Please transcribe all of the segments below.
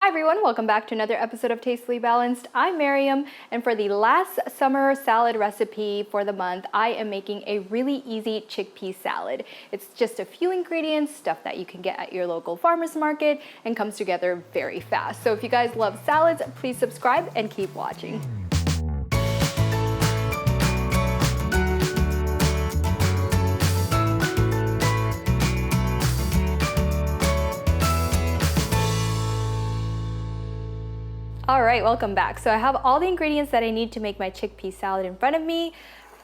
everyone, welcome back to another episode of Tastefully Balanced. I'm Miriam, and for the last summer salad recipe for the month, I am making a really easy chickpea salad. It's just a few ingredients, stuff that you can get at your local farmer's market, and comes together very fast. So if you guys love salads, please subscribe and keep watching. All right, welcome back. So I have all the ingredients that I need to make my chickpea salad in front of me.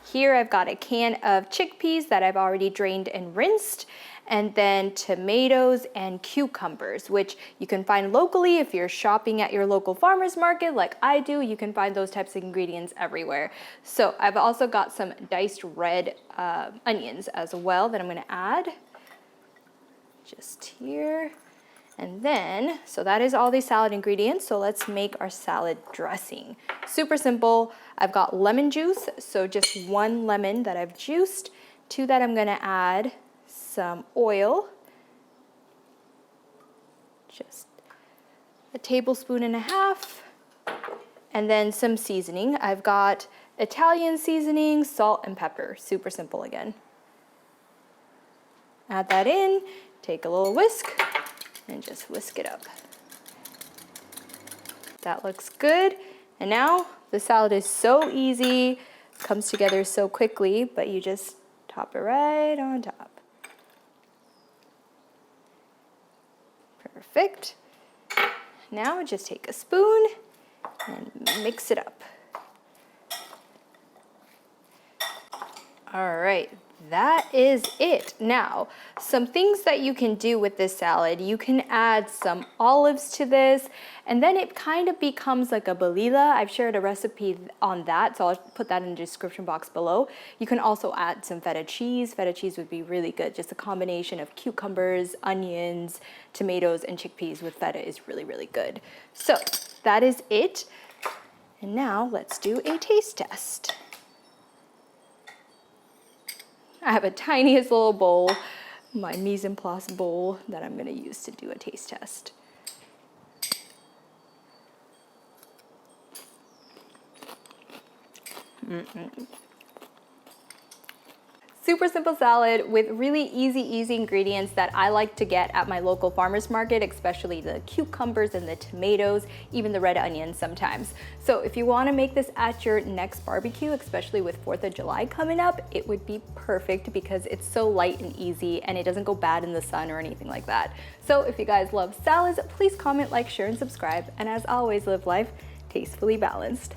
Here I've got a can of chickpeas that I've already drained and rinsed, and then tomatoes and cucumbers, which you can find locally if you're shopping at your local farmer's market like I do. You can find those types of ingredients everywhere. So I've also got some diced red onions as well that I'm gonna add just here. And then, so that is all the salad ingredients. So let's make our salad dressing. Super simple. I've got lemon juice, so just one lemon that I've juiced. To that I'm gonna add some oil, just a tablespoon and a half, and then some seasoning. I've got Italian seasoning, salt and pepper. Super simple again. Add that in, take a little whisk, and just whisk it up. That looks good. And now the salad is so easy, comes together so quickly, but you just top it right on top. Perfect. Now just take a spoon and mix it up. All right. That is it. Now, some things that you can do with this salad, you can add some olives to this, and then it kind of becomes like a balila. I've shared a recipe on that, so I'll put that in the description box below. You can also add some feta cheese. Feta cheese would be really good. Just a combination of cucumbers, onions, tomatoes, and chickpeas with feta is really, really good. So that is it. And now let's do a taste test. I have a tiniest little bowl, my mise en place bowl that I'm gonna use to do a taste test. Super simple salad with really easy ingredients that I like to get at my local farmer's market, especially the cucumbers and the tomatoes, even the red onions sometimes. So if you wanna make this at your next barbecue, especially with 4th of July coming up, it would be perfect because it's so light and easy and it doesn't go bad in the sun or anything like that. So if you guys love salads, please comment, like, share, and subscribe. And as always, live life tastefully balanced.